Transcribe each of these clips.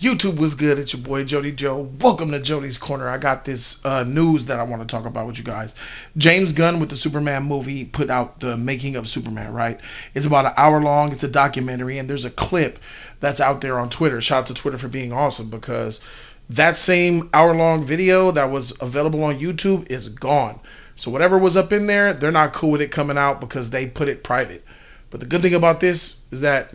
YouTube was good. It's your boy Jody Joe. Welcome to Jody's Corner. I got this news that I want to talk about with you guys. James Gunn with the Superman movie put out the making of Superman, right? It's about an hour long. It's a documentary, and there's a clip that's out there on Twitter. Shout out to Twitter for being awesome, because that same hour long video that was available on YouTube is gone. So whatever was up in there, they're not cool with it coming out because they put it private. But the good thing about this is that,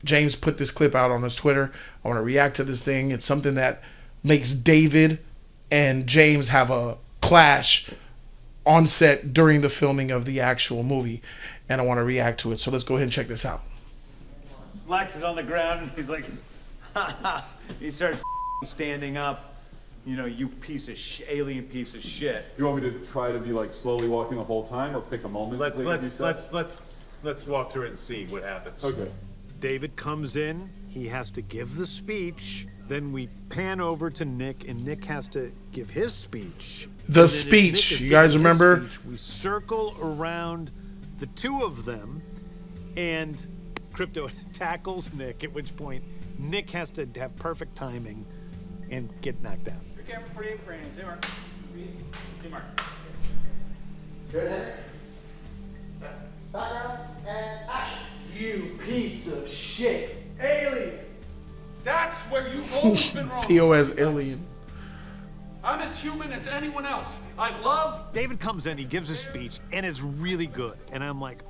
James put this clip out on his Twitter. I want to react to this thing. It's something that makes David and James have a clash on set during the filming of the actual movie, and I want to react to it. So let's go ahead and check this out. Lex is on the ground and he's like, ha ha. He starts standing up. You piece of alien piece of shit. You want me to try to be like slowly walking the whole time, or pick a moment? Let's walk through it and see what happens. Okay. David comes in, he has to give the speech, then we pan over to Nick, and Nick has to give his speech. The speech, you guys remember? We circle around the two of them, and Crypto tackles Nick, at which point Nick has to have perfect timing and get knocked down. Your camera 48 frames. Hey, Mark. Hey, Mark. Good. Background and action. You piece of shit. Alien. That's where you've always been wrong. POS alien. I'm as human as anyone else. I love... David comes in, he gives a speech, and it's really good. And I'm like,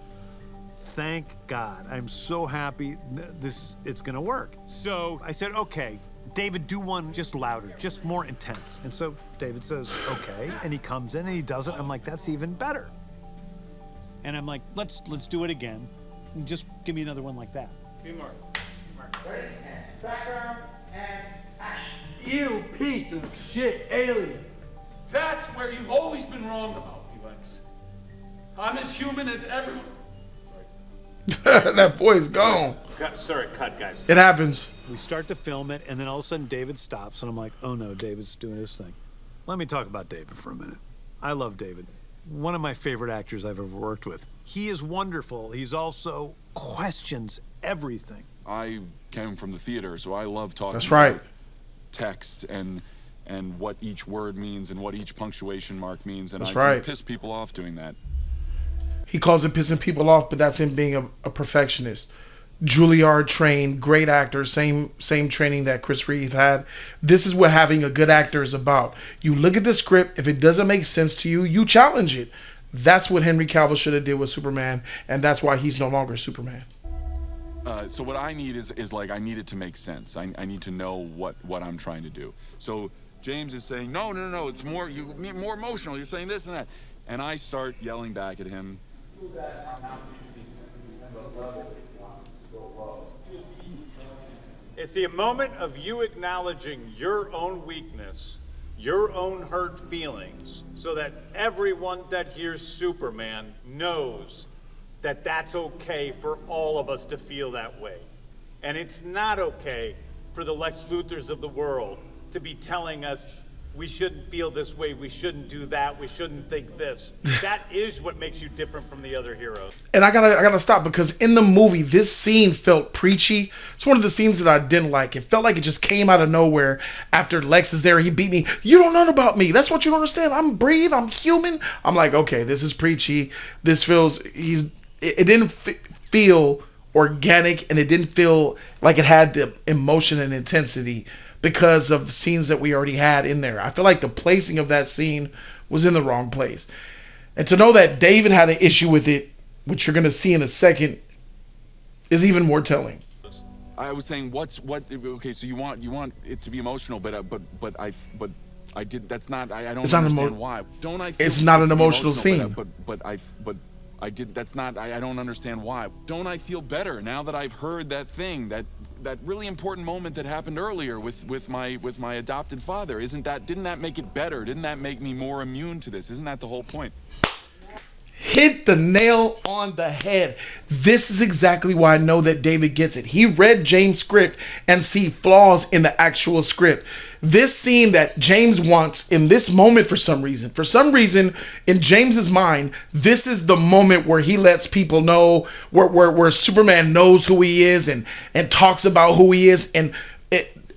thank God. I'm so happy it's gonna work. So I said, okay, David, do one just louder, just more intense. And so David says, okay, and he comes in and he does it. I'm like, that's even better. And I'm like, let's do it again. And just give me another one like that. Be Mark. Ready? And background and action. You piece of shit, alien. That's where you've always been wrong about me, Lex. I'm as human as everyone. That boy's gone. Cut, guys. It happens. We start to film it, and then all of a sudden David stops, and I'm like, oh no, David's doing his thing. Let me talk about David for a minute. I love David. One of my favorite actors I've ever worked with. He is wonderful. He's also questions everything. I came from the theater, so I love talking That's right. about text and what each word means and what each punctuation mark means, and That's I right. can piss people off doing that. He calls it pissing people off, but that's him being a perfectionist. Juilliard trained, great actor, same training that Chris Reeve had. This is what having a good actor is about. You look at the script, if it doesn't make sense to you, you challenge it. That's what Henry Cavill should have did with Superman, and that's why he's no longer Superman. So what I need is like, I need it to make sense. I need to know what I'm trying to do. So James is saying, no, it's more emotional. You're saying this and that. And I start yelling back at him. It's the moment of you acknowledging your own weakness, your own hurt feelings, so that everyone that hears Superman knows that that's okay for all of us to feel that way. And it's not okay for the Lex Luthors of the world to be telling us we shouldn't feel this way, we shouldn't do that, we shouldn't think this. That is what makes you different from the other heroes. And I gotta stop, because in the movie, this scene felt preachy. It's one of the scenes that I didn't like. It felt like it just came out of nowhere after Lex is there. He beat me. You don't know about me. That's what you don't understand. I'm breathe. I'm human. I'm like, okay, this is preachy. This feels, it didn't feel organic, and it didn't feel like it had the emotion and intensity because of scenes that we already had in there. I feel like the placing of that scene was in the wrong place. And to know that David had an issue with it, which you're going to see in a second, is even more telling. I was saying, okay, so you want it to be emotional, but I did, that's not, I don't understand why. Don't I feel it's not an emotional scene. I did, that's not, I don't understand why. Don't I feel better now that I've heard that thing, that really important moment that happened earlier with my adopted father? Didn't that make it better? Didn't that make me more immune to this? Isn't that the whole point? Hit the nail on the head. This is exactly why I know that David gets it. He read James' script and see flaws in the actual script. This scene that James wants in this moment, for some reason, in James's mind, this is the moment where he lets people know, where Superman knows who he is and talks about who he is. And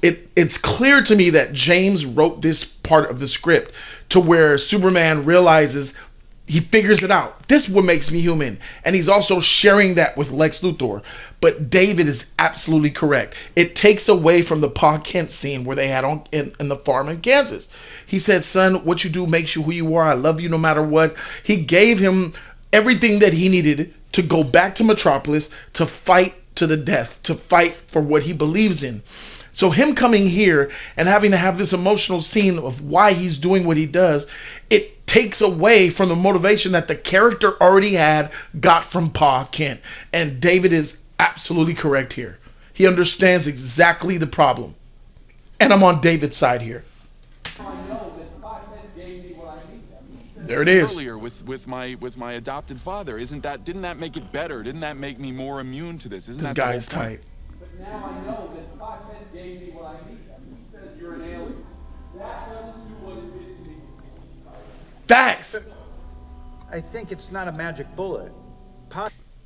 it's clear to me that James wrote this part of the script to where Superman realizes, he figures it out. This is what makes me human. And he's also sharing that with Lex Luthor. But David is absolutely correct. It takes away from the Pa Kent scene where they had on in the farm in Kansas. He said, son, what you do makes you who you are. I love you no matter what. He gave him everything that he needed to go back to Metropolis to fight to the death, to fight for what he believes in. So him coming here and having to have this emotional scene of why he's doing what he does, it takes away from the motivation that the character already got from Pa Kent. And David is absolutely correct here. He understands exactly the problem. And I'm on David's side here. There it is. Earlier with my adopted father, didn't that make it better? Didn't that make me more immune to this? This guy is tight. But now I know that Pa Kent gave me what I need. He says you're an alien. That doesn't do what it did to me. Facts. I think it's not a magic bullet.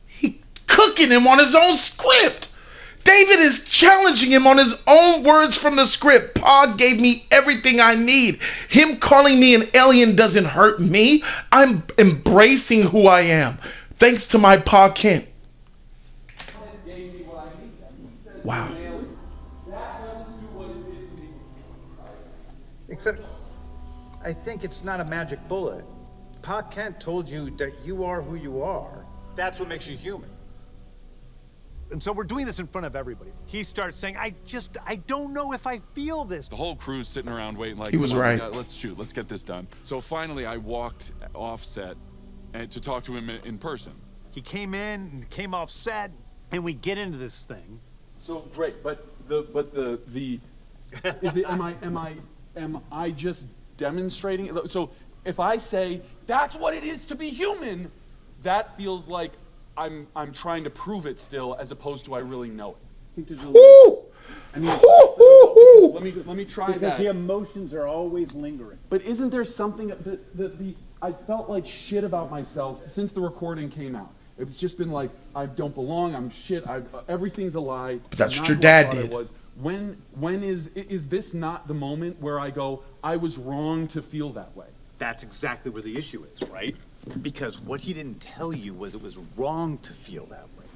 He cooking him on his own script. David is challenging him on his own words from the script. Pa gave me everything I need. Him calling me an alien doesn't hurt me. I'm embracing who I am. Thanks to my Pa Kent. Wow. Except, I think it's not a magic bullet. Pa Kent told you that you are who you are. That's what makes you human. And so we're doing this in front of everybody. He starts saying, I don't know if I feel this. The whole crew's sitting around waiting like, he was right. Let's get this done. So finally I walked off set to talk to him in person. He came in and came off set, and we get into this thing. So great, but am I just demonstrating it? So if I say that's what it is to be human, that feels like I'm trying to prove it still, as opposed to I really know it. I mean, let me try because that. The emotions are always lingering. But isn't there something I felt like shit about myself since the recording came out. It's just been like, I don't belong, I'm shit, everything's a lie. But that's what your dad did. When is this not the moment where I go, I was wrong to feel that way? That's exactly where the issue is, right? Because what he didn't tell you was it was wrong to feel that way.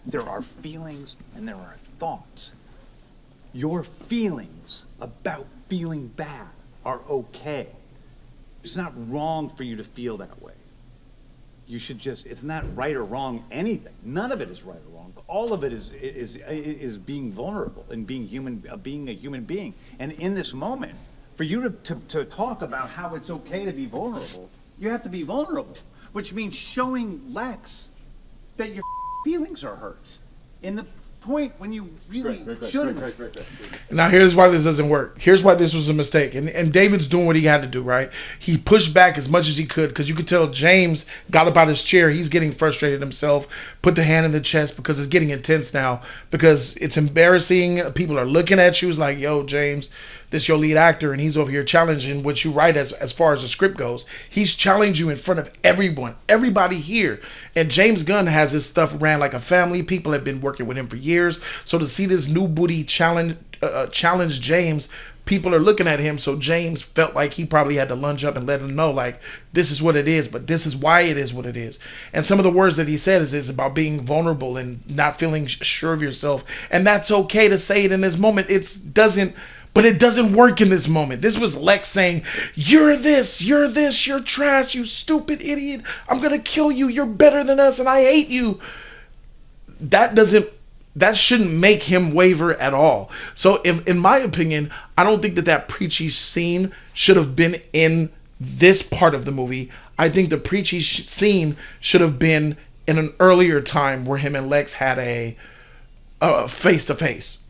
There are feelings and there are thoughts. Your feelings about feeling bad are okay. It's not wrong for you to feel that way. You should just, it's not right or wrong anything. None of it is right or wrong. All of it is being vulnerable and being human, being a human being. And in this moment, for you to talk about how it's okay to be vulnerable, you have to be vulnerable, which means showing Lex that your feelings are hurt. In the point when you really shouldn't. Now here's why this doesn't work. Here's why this was a mistake. And David's doing what he had to do, right? He pushed back as much as he could, because you could tell James got up out of his chair. He's getting frustrated himself, put the hand in the chest, because it's getting intense now, because it's embarrassing. People are looking at you. It's like, yo, James, this your lead actor, and he's over here challenging what you write as far as the script goes. He's challenged you in front of everyone, everybody here. And James Gunn has his stuff ran like a family. People have been working with him for years. So to see this new booty challenge James, people are looking at him. So James felt like he probably had to lunge up and let him know, like, this is what it is, but this is why it is what it is. And some of the words that he said is about being vulnerable and not feeling sure of yourself. And that's okay to say it in this moment. But it doesn't work in this moment. This was Lex saying, you're this, you're trash, you stupid idiot. I'm going to kill you. You're better than us and I hate you. That shouldn't make him waver at all. So in my opinion, I don't think that preachy scene should have been in this part of the movie. I think the preachy scene should have been in an earlier time where him and Lex had a face-to-face.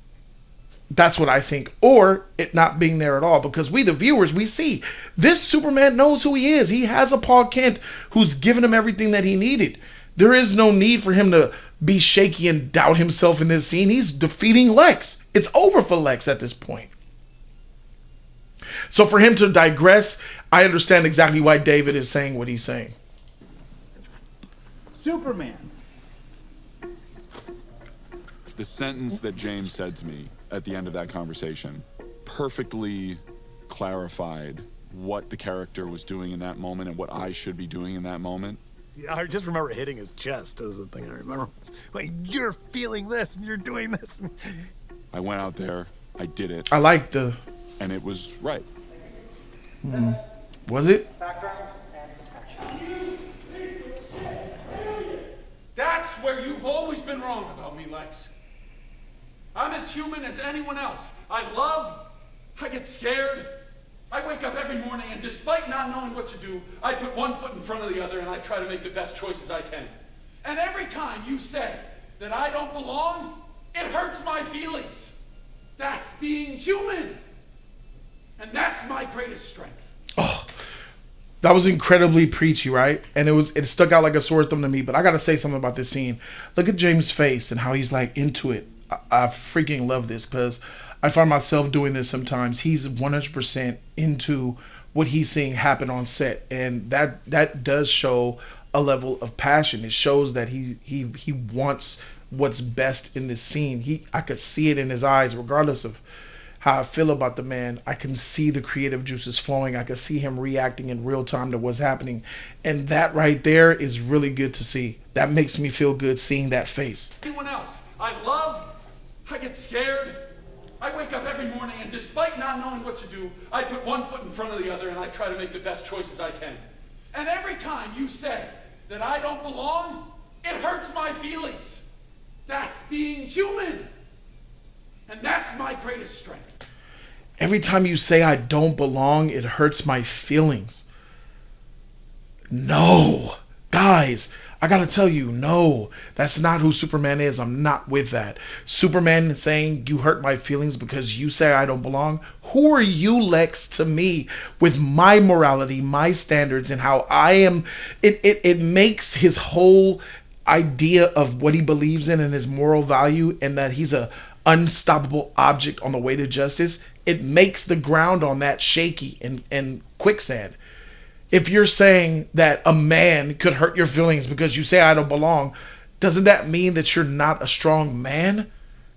That's what I think. Or it not being there at all, because we, the viewers, we see this Superman knows who he is. He has a Pa Kent who's given him everything that he needed. There is no need for him to be shaky and doubt himself in this scene. He's defeating Lex. It's over for Lex at this point. So for him to digress, I understand exactly why David is saying what he's saying. Superman. The sentence that James said to me at the end of that conversation perfectly clarified what the character was doing in that moment and what I should be doing in that moment. I just remember hitting his chest as the thing I remember. Like, you're feeling this and you're doing this. I went out there, I did it. I like the... And it was right. Was it? That's where you've always been wrong about me, Lex. I'm as human as anyone else. I love, I get scared. I wake up every morning and despite not knowing what to do, I put one foot in front of the other and I try to make the best choices I can. And every time you say that I don't belong, it hurts my feelings. That's being human. And that's my greatest strength. Oh, that was incredibly preachy, right? And it stuck out like a sore thumb to me. But I gotta say something about this scene. Look at James' face and how he's like into it. I freaking love this because I find myself doing this sometimes. He's 100% into what he's seeing happen on set, and that does show a level of passion. It shows that he wants what's best in this scene. I could see it in his eyes, regardless of how I feel about the man. I can see the creative juices flowing. I can see him reacting in real time to what's happening, and that right there is really good to see. That makes me feel good seeing that face. Anyone else? I love, I get scared. I wake up every morning and despite not knowing what to do, I put one foot in front of the other and I try to make the best choices I can. And every time you say that I don't belong, it hurts my feelings. That's being human. And that's my greatest strength. Every time you say I don't belong, it hurts my feelings. No. Guys, I gotta tell you, no, that's not who Superman is. I'm not with that. Superman saying you hurt my feelings because you say I don't belong. Who are you, Lex, to me with my morality, my standards, and how I am? It makes his whole idea of what he believes in and his moral value, and that he's a unstoppable object on the way to justice. It makes the ground on that shaky and quicksand. If you're saying that a man could hurt your feelings because you say I don't belong, doesn't that mean that you're not a strong man?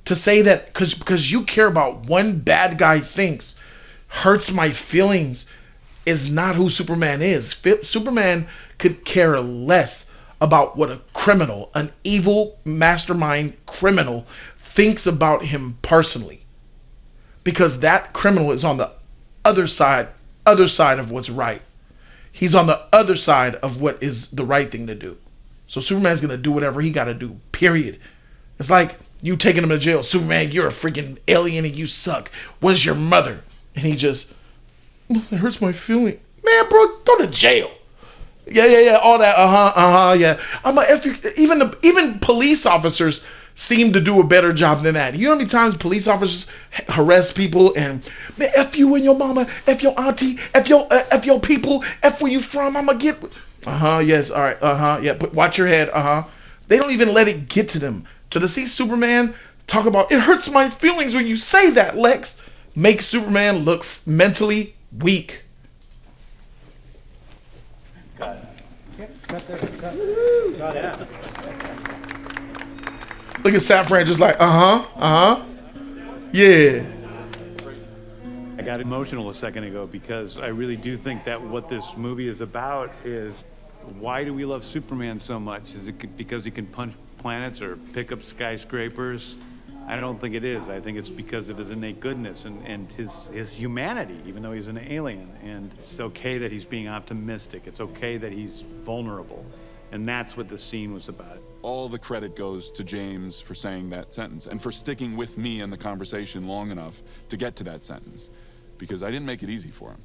To say that because you care about one bad guy thinks hurts my feelings is not who Superman is. Superman could care less about what a criminal, an evil mastermind criminal thinks about him personally. Because that criminal is on the other side of what's right. He's on the other side of what is the right thing to do. So Superman's going to do whatever he got to do, period. It's like you taking him to jail. Superman, you're a freaking alien and you suck. Where's your mother? And he just, it hurts my feeling. Man, bro, go to jail. Yeah, all that, yeah. I'm like, even police officers seem to do a better job than that. You know how many times police officers harass people and, man, F you and your mama, F your auntie, F your people, F where you from, I'ma get... Yes, all right, yeah, but watch your head, They don't even let it get to them. To see Superman talk about, it hurts my feelings when you say that, Lex, make Superman look mentally weak. Got it. Cut there. Got it. Look at Safran just like, yeah. I got emotional a second ago because I really do think that what this movie is about is why do we love Superman so much? Is it because he can punch planets or pick up skyscrapers? I don't think it is. I think it's because of his innate goodness and his humanity, even though he's an alien. And it's okay that he's being optimistic. It's okay that he's vulnerable. And that's what the scene was about. All the credit goes to James for saying that sentence and for sticking with me in the conversation long enough to get to that sentence, because I didn't make it easy for him.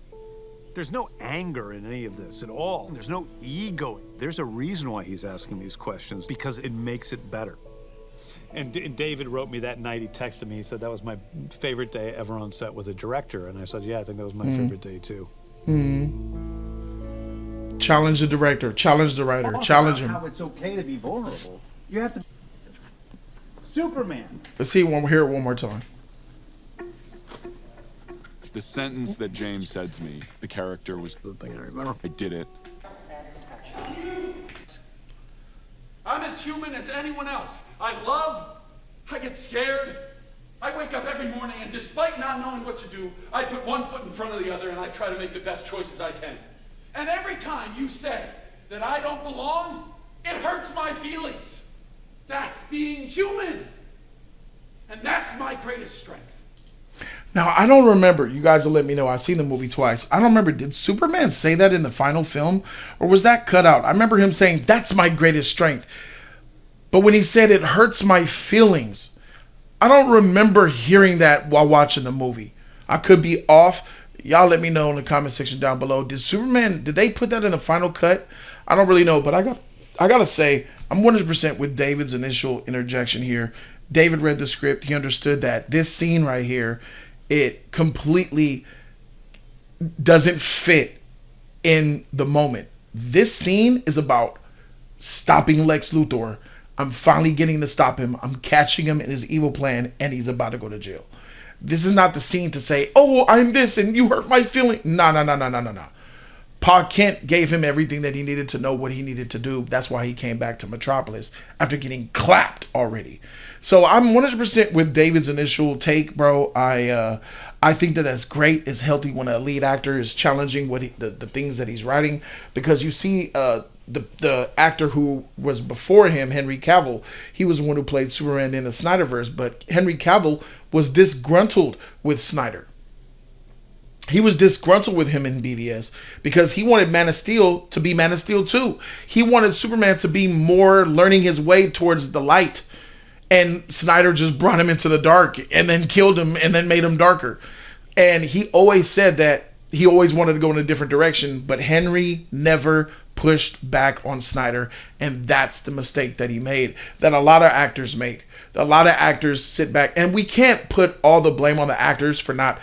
There's no anger in any of this at all. There's no ego. There's a reason why he's asking these questions, because it makes it better. And David wrote me that night, he texted me, he said that was my favorite day ever on set with a director. And I said, yeah, I think that was my favorite day too. Challenge the director, challenge the writer, challenge him. How it's okay to be vulnerable. You have to. Superman. Let's hear it one more time. The sentence that James said to me, the character was The thing I remember. I did it. I'm as human as anyone else. I love, I get scared. I wake up every morning and despite not knowing what to do, I put one foot in front of the other and I try to make the best choices I can. And every time you say that I don't belong, it hurts my feelings. That's being human. And that's my greatest strength. Now, I don't remember. You guys will let me know. I've seen the movie twice. I don't remember. Did Superman say that in the final film? Or was that cut out? I remember him saying, that's my greatest strength. But when he said it hurts my feelings, I don't remember hearing that while watching the movie. I could be off. Y'all let me know in the comment section down below. Did they put that in the final cut? I don't really know. But I got to say, I'm 100% with David's initial interjection here. David read the script. He understood that this scene right here, it completely doesn't fit in the moment. This scene is about stopping Lex Luthor. I'm finally getting to stop him. I'm catching him in his evil plan, and he's about to go to jail. This is not the scene to say, oh, I'm this, and you hurt my feeling. No. Pa Kent gave him everything that he needed to know what he needed to do. That's why he came back to Metropolis after getting clapped already. So I'm 100% with David's initial take, bro. I think that that's great. It's healthy when a lead actor is challenging what the things that he's writing, because you see the actor who was before him, Henry Cavill, he was the one who played Superman in the Snyderverse, but Henry Cavill was disgruntled with Snyder. He was disgruntled with him in BVS because he wanted Man of Steel to be Man of Steel 2. He wanted Superman to be more learning his way towards the light. And Snyder just brought him into the dark and then killed him and then made him darker. And he always said that he always wanted to go in a different direction, but Henry never pushed back on Snyder. And that's the mistake that he made, that a lot of actors make. A lot of actors sit back, and we can't put all the blame on the actors for not,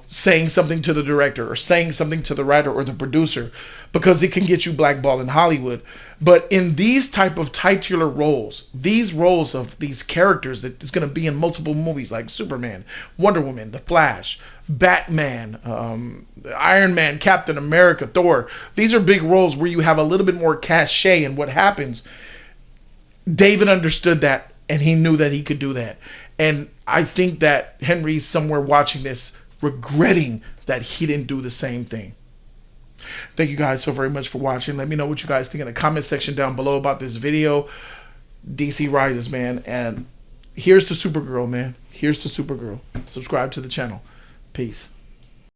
saying something to the director or saying something to the writer or the producer, because it can get you blackballed in Hollywood. But in these type of titular roles, these roles of these characters that is going to be in multiple movies like Superman, Wonder Woman, The Flash, Batman, Iron Man, Captain America, Thor, these are big roles where you have a little bit more cachet in what happens. David understood that, and he knew that he could do that. And I think that Henry's somewhere watching this regretting that he didn't do the same thing. Thank you guys so very much for watching. Let me know what you guys think in the comment section down below about this video. DC Rises, man. And here's to Supergirl, man. Here's to Supergirl. Subscribe to the channel. Peace.